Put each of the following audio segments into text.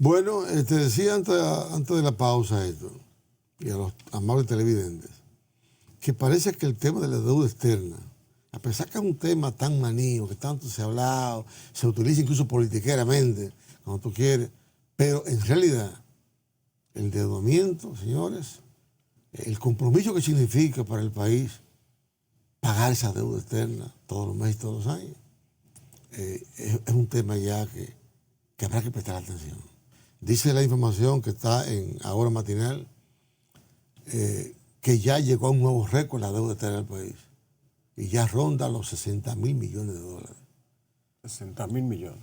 Bueno, te decía antes de la pausa esto, y a los amables televidentes, que parece que el tema de la deuda externa, a pesar que es un tema tan manío, que tanto se ha hablado, se utiliza incluso politiqueramente, cuando tú quieres, pero en realidad el endeudamiento, señores, el compromiso que significa para el país pagar esa deuda externa todos los meses, todos los años, es un tema ya que habrá que prestar atención. Dice la información que está en Ahora Matinal que ya llegó a un nuevo récord la deuda externa del país y ya ronda los 60.000 millones de dólares. 60.000 millones.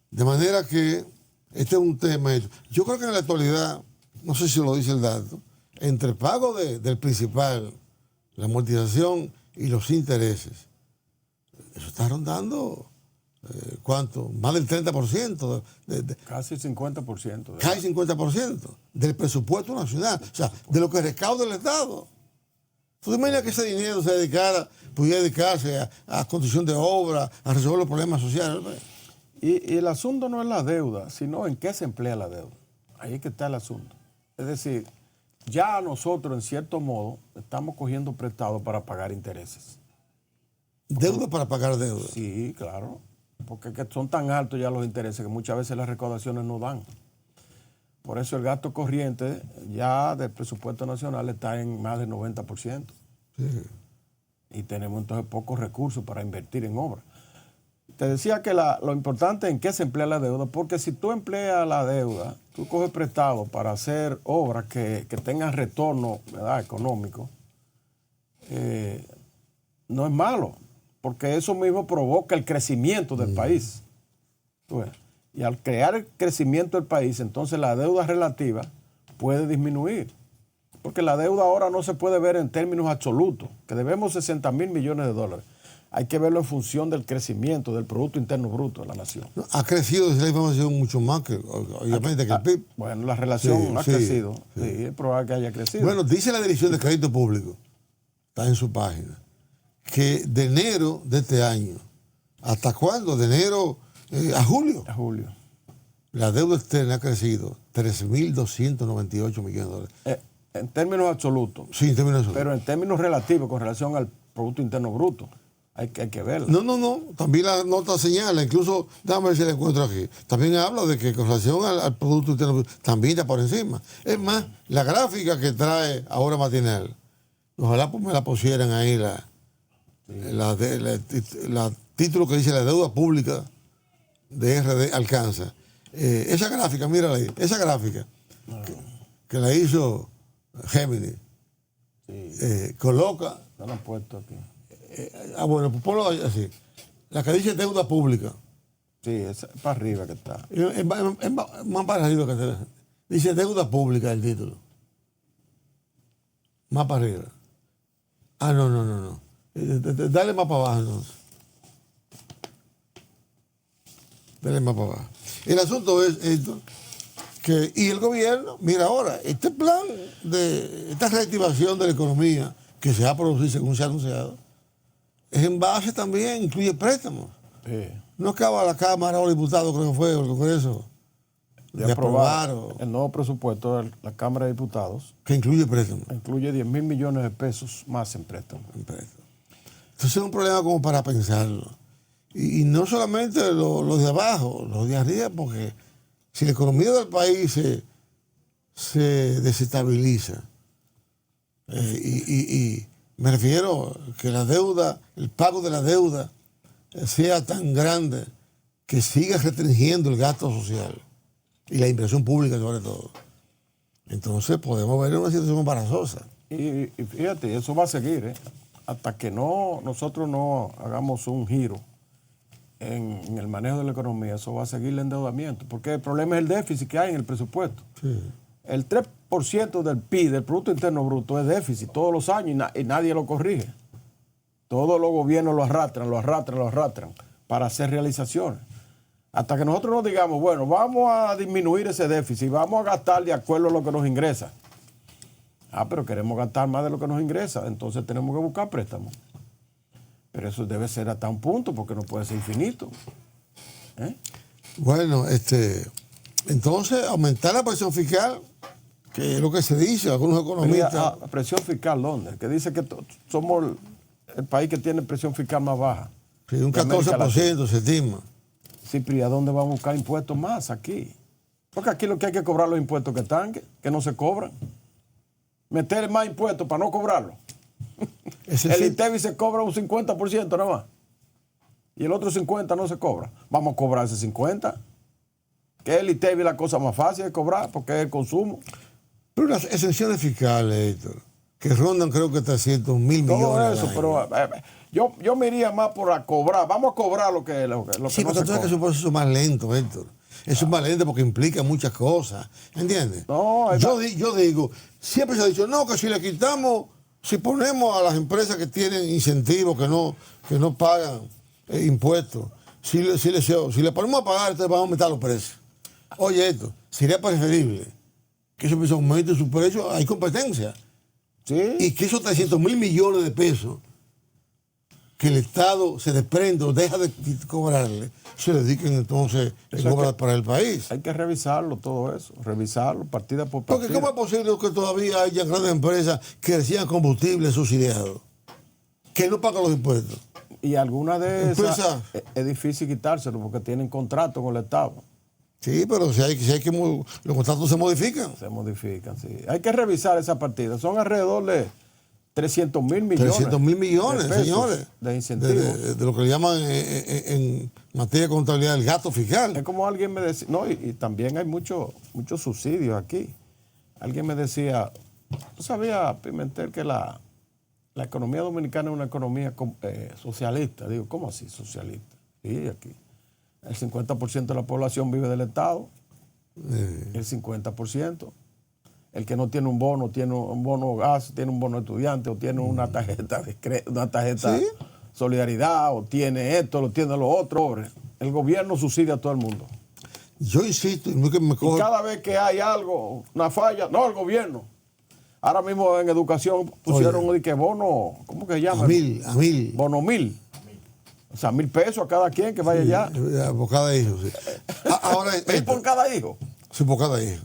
De manera que este es un tema. Yo creo que en la actualidad, no sé si lo dice el dato, entre el pago del principal, la amortización y los intereses, eso está rondando, ¿cuánto? Más del 30%. Casi el 50%. Casi 50% del presupuesto nacional. O sea, de lo que recauda el Estado. ¿Tú te imaginas que ese dinero pudiera dedicarse a construcción de obras, a resolver los problemas sociales? Y el asunto no es la deuda, sino en qué se emplea la deuda. Ahí es que está el asunto. Es decir, ya nosotros, en cierto modo, estamos cogiendo prestado para pagar intereses. ¿Deuda para pagar deuda? Sí, claro. Porque que son tan altos ya los intereses que muchas veces las recaudaciones no dan. Por eso el gasto corriente ya del presupuesto nacional está en más del 90%. Sí. Y tenemos entonces pocos recursos para invertir en obras. Te decía que lo importante es en qué se emplea la deuda, porque si tú empleas la deuda, tú coges prestado para hacer obras que tengan retorno, ¿verdad?, económico, no es malo, porque eso mismo provoca el crecimiento del país. Y al crear el crecimiento del país, entonces la deuda relativa puede disminuir. Porque la deuda ahora no se puede ver en términos absolutos, que debemos 60.000 millones de dólares. Hay que verlo en función del crecimiento del Producto Interno Bruto de la nación. Ha crecido desde la información mucho más que, obviamente, que el PIB. Bueno, la relación ha crecido. Sí, es probable que haya crecido. Bueno, dice la Dirección de Crédito Público, está en su página, que de enero de este año, ¿hasta cuándo? De enero a julio. A julio. La deuda externa ha crecido 13.298 millones de dólares. En términos absolutos. Sí, en términos absolutos. Pero en términos relativos con relación al Producto Interno Bruto. Hay que verlo. No. También la nota señala, incluso, déjame ver si la encuentro aquí. También habla de que con relación al Producto Interno Bruto también está por encima. Es más, la gráfica que trae Ahora Matinal, ojalá pues me la pusieran ahí la título que dice la deuda pública de RD alcanza. Esa gráfica, mírala ahí, esa gráfica que la hizo Gemini, coloca. No la han puesto aquí. Bueno, pues ponlo así. La que dice deuda pública. Sí, es para arriba que está. Es más para arriba que está. Dice deuda pública el título. Más para arriba. No. Dale más para abajo entonces. Dale más para abajo. El asunto es esto. Y el gobierno, mira ahora, este plan esta reactivación de la economía que se va a producir según se ha anunciado, es en base también, incluye préstamos. Sí. No acaba la Cámara o los diputados, creo que fue, o el Congreso, de aprobar el nuevo presupuesto de la Cámara de Diputados. Que incluye préstamos. Incluye 10.000 millones de pesos más en préstamos. Entonces es un problema como para pensarlo. Y no solamente los de abajo, los de arriba, porque si la economía del país se desestabiliza, y me refiero que la deuda, el pago de la deuda sea tan grande que siga restringiendo el gasto social y la inversión pública sobre todo. Entonces podemos ver una situación embarazosa. Y fíjate, eso va a seguir, hasta que nosotros no hagamos un giro en el manejo de la economía, eso va a seguir el endeudamiento, porque el problema es el déficit que hay en el presupuesto. Sí. El 3% del PIB, del Producto Interno Bruto, es déficit todos los años y nadie lo corrige. Todos los gobiernos lo arrastran para hacer realizaciones. Hasta que nosotros nos digamos, bueno, vamos a disminuir ese déficit, vamos a gastar de acuerdo a lo que nos ingresa. Pero queremos gastar más de lo que nos ingresa, entonces tenemos que buscar préstamos. Pero eso debe ser hasta un punto, porque no puede ser infinito. Bueno, Entonces, aumentar la presión fiscal, que es lo que se dice, algunos economistas. ¿Presión fiscal dónde? Que dice que somos el país que tiene presión fiscal más baja. Sí, un 14% se estima. Sí, pero ¿y a dónde vamos a buscar impuestos más aquí? Porque aquí lo que hay que cobrar los impuestos que están, que no se cobran. Meter más impuestos para no cobrarlos. El ITEVI se cobra un 50% nada más. Y el otro 50% no se cobra. Vamos a cobrar ese 50%. Que el ITEVI es la cosa más fácil de cobrar porque es el consumo. Pero las exenciones fiscales, Héctor, que rondan creo que 300 mil millones. Todo eso, pero yo me iría más por a cobrar. Vamos a cobrar lo que sí, no pero se cobra. Que es un proceso más lento, Héctor. Es más lento porque implica muchas cosas. ¿Entiendes? No, yo digo, siempre se ha dicho, no, que si le quitamos, si ponemos a las empresas que tienen incentivos, que no pagan impuestos, si le ponemos a pagar, entonces vamos a aumentar los precios. Oye, esto, sería preferible que eso aumente su precio, hay competencia. Sí. Y que esos 300 mil millones de pesos que el Estado se desprende o deja de cobrarle, se dediquen entonces en obras para el país. Hay que revisarlo todo eso, revisarlo partida por partida. Porque ¿cómo es posible que todavía haya grandes empresas que reciban combustible subsidiado, que no pagan los impuestos? Y algunas de esas es difícil quitárselo porque tienen contrato con el Estado. Sí, pero si hay que los contratos se modifican. Se modifican, sí. Hay que revisar esa partida. Son alrededor de 300 mil millones. 300 mil millones, señores. De incentivos. De lo que le llaman en materia de contabilidad el gasto fiscal. Es como alguien me decía, no, y también hay muchos subsidios aquí. Alguien me decía, ¿tú sabías, Pimentel, que la economía dominicana es una economía socialista? Digo, ¿cómo así socialista? Sí, aquí. El 50% de la población vive del Estado. El 50%. El que no tiene un bono gas, tiene un bono estudiante, o tiene una tarjeta ¿Sí? solidaridad, o tiene esto, o tiene lo otro. El gobierno subsidia a todo el mundo. Yo insisto, y cada vez que hay algo, una falla, no, el gobierno. Ahora mismo en educación pusieron de que bono, ¿cómo que se llama? A mil. Bono 1000. O sea, 1,000 pesos a cada quien que vaya allá. Por cada hijo, sí. Ahora, por cada hijo. Sí, por cada hijo.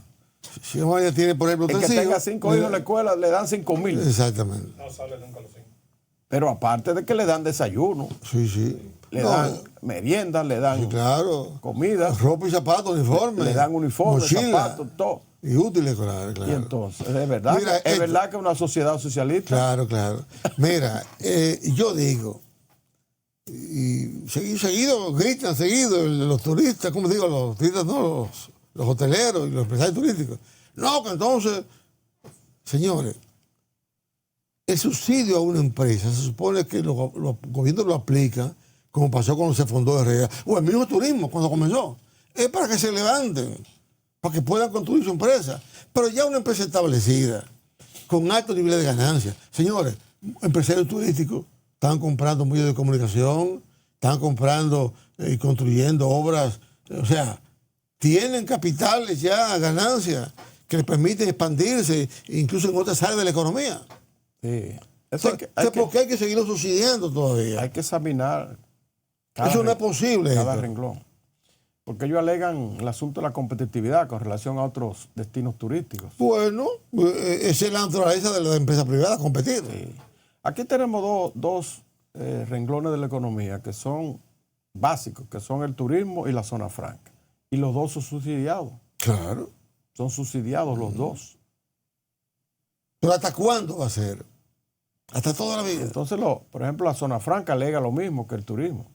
Si uno ya tiene, por ejemplo, el que tenga 5 hijos en la escuela, le dan 5,000. Exactamente. No sale nunca los 5. Pero aparte de que le dan desayuno. Sí. Le dan merienda, le dan comida. Ropa y zapatos, uniformes. Le dan uniformes, zapatos, todo. Y útiles, claro. Y entonces, ¿es verdad? Mira, ¿es verdad que es una sociedad socialista? Claro. Mira, yo digo, y seguido gritan, los turistas, ¿cómo digo? Los turistas, no, los hoteleros y los empresarios turísticos. No, que entonces, señores, el subsidio a una empresa se supone que los gobiernos lo aplican, como pasó cuando se fundó Herrera, o el mismo turismo cuando comenzó. Es para que se levanten, para que puedan construir su empresa. Pero ya una empresa establecida, con alto nivel de ganancia. Señores, empresarios turísticos están comprando medios de comunicación, están comprando y construyendo obras, o sea, tienen capitales ya, ganancias, que les permiten expandirse, incluso en otras áreas de la economía. Sí. ¿Por qué hay que seguirlo subsidiando todavía? Hay que examinar. Eso no es posible. Cada renglón. Porque ellos alegan el asunto de la competitividad con relación a otros destinos turísticos. Bueno, esa es la naturaleza de la empresa privada, competir. Sí. Aquí tenemos dos renglones de la economía que son básicos, que son el turismo y la zona franca. Y los dos son subsidiados. Claro. Son subsidiados los dos. ¿Pero hasta cuándo va a ser? Hasta toda la vida. Entonces, por ejemplo, la zona franca alega lo mismo que el turismo.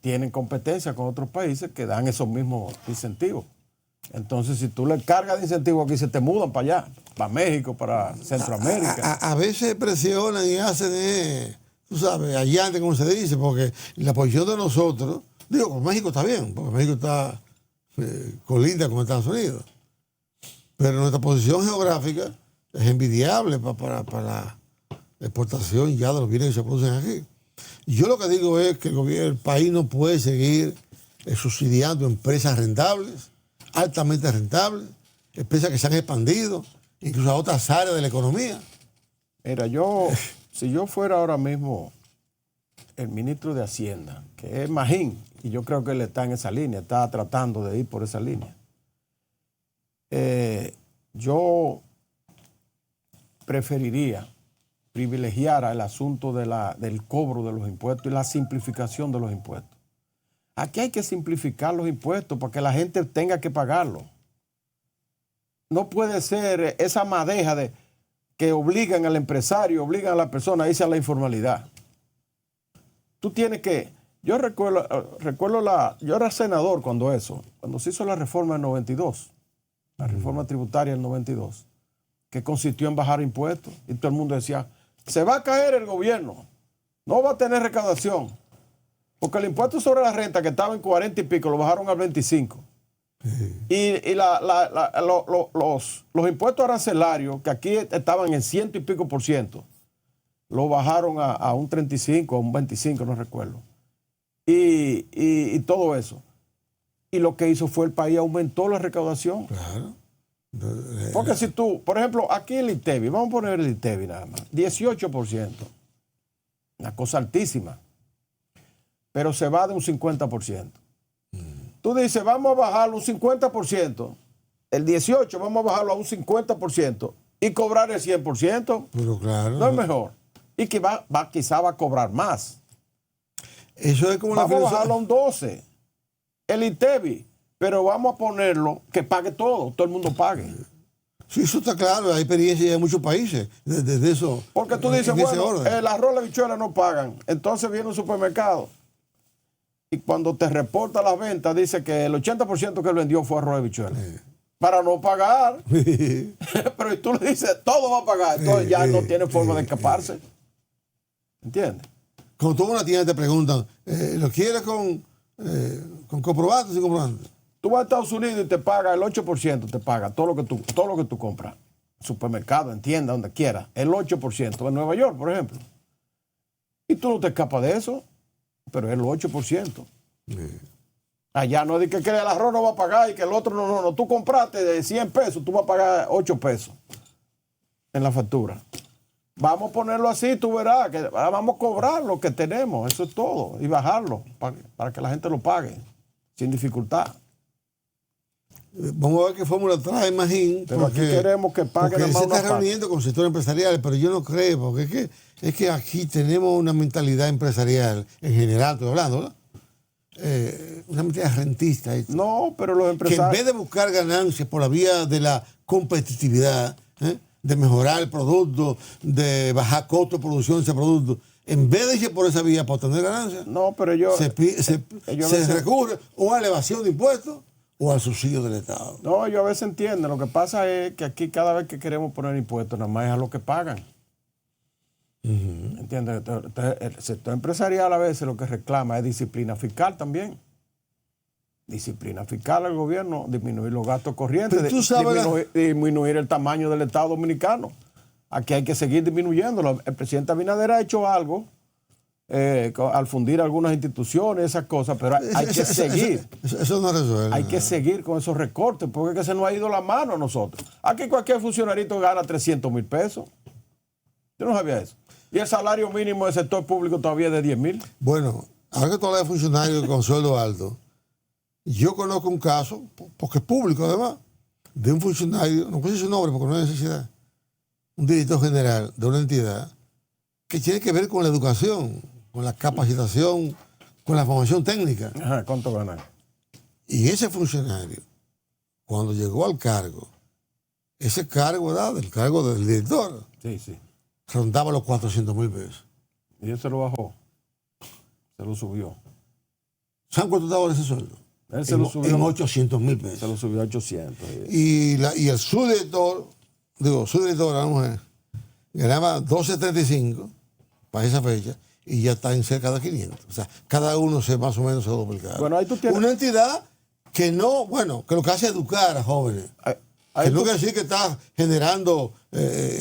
Tienen competencia con otros países que dan esos mismos incentivos. Entonces, si tú le cargas de incentivos aquí, se te mudan para allá, para México, para Centroamérica. A veces presionan y hacen, tú sabes, allante, como se dice, porque la posición de nosotros, digo, con México está bien, porque México está colinda con Estados Unidos. Pero nuestra posición geográfica es envidiable para la exportación ya de los bienes que se producen aquí. Yo lo que digo es que el país no puede seguir subsidiando empresas rentables, altamente rentables, empresas que se han expandido, incluso a otras áreas de la economía. Mira, si yo fuera ahora mismo el ministro de Hacienda, que es Magín, y yo creo que él está en esa línea, está tratando de ir por esa línea, yo preferiría privilegiar el asunto del cobro de los impuestos y la simplificación de los impuestos. Aquí hay que simplificar los impuestos para que la gente tenga que pagarlo. No puede ser esa madeja de que obligan al empresario, obligan a la persona a irse a la informalidad. Tú tienes que... Yo recuerdo yo era senador cuando se hizo la reforma en 92, la reforma tributaria en 92, que consistió en bajar impuestos. Y todo el mundo decía, se va a caer el gobierno, no va a tener recaudación. Porque el impuesto sobre la renta, que estaba en 40 y pico, lo bajaron al 25. Y los impuestos arancelarios, que aquí estaban en 100 y pico por ciento, lo bajaron a un 35, a un 25, no recuerdo. Y todo eso. Y lo que hizo fue el país aumentó la recaudación. Claro. Porque si tú, por ejemplo, aquí el ITEVI, vamos a poner el ITEVI nada más, 18%. Una cosa altísima. Pero se va de un 50%. Tú dices, vamos a bajarlo un 50%, el 18% vamos a bajarlo a un 50% y cobrar el 100%. Pero claro. No es mejor. Y que quizá va a cobrar más. Eso es como vamos a bajarlo a un 12%. El ITEVI, pero vamos a ponerlo que pague todo el mundo pague. Sí, eso está claro, hay experiencia en muchos países de eso. Porque tú dices, bueno, el arroz y la habichuela no pagan, entonces viene un supermercado y cuando te reporta las ventas dice que el 80% que él vendió fue arroz y habichuela. Para no pagar. Pero tú le dices, todo va a pagar, entonces ya no tiene forma de escaparse. ¿Entiendes? Cuando tú vas a una tienda te preguntan, ¿lo quieres con comprobante o sin comprobante? Tú vas a Estados Unidos y te paga el 8%, te paga todo lo que tú compras. Supermercado, en tienda, donde quiera. El 8%. En Nueva York, por ejemplo. Y tú no te escapas de eso, pero es el 8%. Allá no es de que el arroz no va a pagar y que el otro no. Tú compraste de 100 pesos, tú vas a pagar 8 pesos en la factura. Vamos a ponerlo así, tú verás, que vamos a cobrar lo que tenemos, eso es todo, y bajarlo para que la gente lo pague, sin dificultad. Vamos a ver qué fórmula trae Magín. Pero aquí queremos que paguen porque la se está reuniendo con sectores empresariales, pero yo no creo, porque es que aquí tenemos una mentalidad empresarial, en general estoy hablando, ¿no? Una mentalidad rentista. No, pero los empresarios... Que en vez de buscar ganancias por la vía de la competitividad, de mejorar el producto, de bajar costo de producción de ese producto, en vez de ir por esa vía para obtener ganancias, no, pero se recurre o a elevación de impuestos o al subsidio del Estado. No, yo a veces entiendo. Lo que pasa es que aquí cada vez que queremos poner impuestos, nada más es a lo que pagan. ¿Entiendes? El sector empresarial a veces lo que reclama es disciplina fiscal también. Disciplina fiscal al gobierno, disminuir los gastos corrientes, disminuir el tamaño del Estado dominicano. Aquí hay que seguir disminuyéndolo. El presidente Abinader ha hecho algo al fundir algunas instituciones, esas cosas, pero hay que seguir. Eso no resuelve. Hay que seguir con esos recortes, porque es que se nos ha ido la mano a nosotros. Aquí cualquier funcionarito gana 300,000 pesos. Yo no sabía eso. Y el salario mínimo del sector público todavía es de 10,000. Bueno, ahora que tú hablas de funcionarios con sueldo alto, yo conozco un caso, porque es público además, de un funcionario, no puedo decir su nombre porque no hay necesidad, un director general de una entidad que tiene que ver con la educación, con la capacitación, con la formación técnica. Ajá, ¿cuánto gana? Y ese funcionario, cuando llegó al cargo, ese cargo, ¿verdad? El cargo del director, sí, rondaba los 400,000 pesos. Y él se lo bajó, se lo subió. ¿Saben cuánto estaba ese sueldo? Él se lo subió en 800,000 pesos. Se lo subió a 800. Y el subdirector, la mujer, ganaba 12.35 para esa fecha y ya está en cerca de 500. O sea, cada uno más o menos se duplica. Bueno, ahí tú tienes... Una entidad que no, que lo que hace es educar a jóvenes. Que no quiere decir que está generando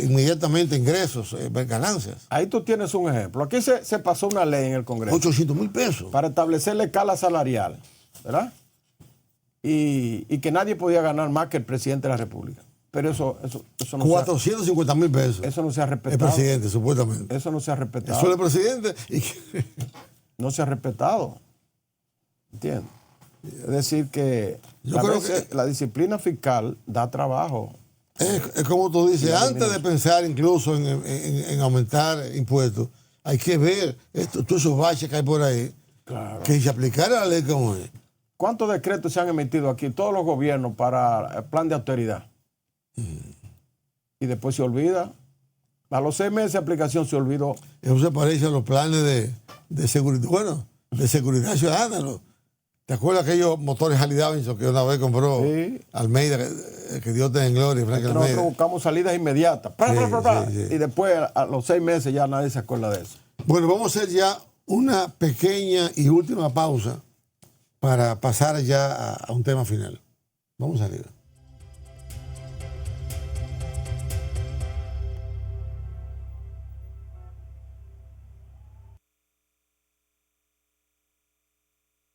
inmediatamente ingresos, ganancias. Ahí tú tienes un ejemplo. Aquí se pasó una ley en el Congreso. 800,000 pesos. Para establecer la escala salarial, ¿verdad? Y que nadie podía ganar más que el presidente de la República. Pero eso no 450,000 pesos. Eso no se ha respetado. El presidente, supuestamente. Eso no se ha respetado. Eso es el presidente. No se ha respetado. ¿Entiendes? Es decir, que Yo a creo veces la disciplina fiscal da trabajo. Es como tú dices, antes de pensar incluso en aumentar impuestos, hay que ver todos esos baches que hay por ahí, Claro. que se aplicara la ley como es. ¿Cuántos decretos se han emitido aquí, todos los gobiernos, para el plan de austeridad? Y después se olvida. A los 6 meses de aplicación se olvidó. Eso se parece a los planes de seguridad, bueno, de seguridad ciudadana, ¿no? ¿Te acuerdas aquellos motores Harley Davidson que una vez compró Sí. Almeida, que Dios tenga en gloria, Frank Nosotros Almeida? buscamos salidas inmediatas. Sí. Y después, a los 6 meses, ya nadie se acuerda de eso. Bueno, vamos a hacer ya una pequeña y última pausa para pasar ya a un tema final. Vamos arriba.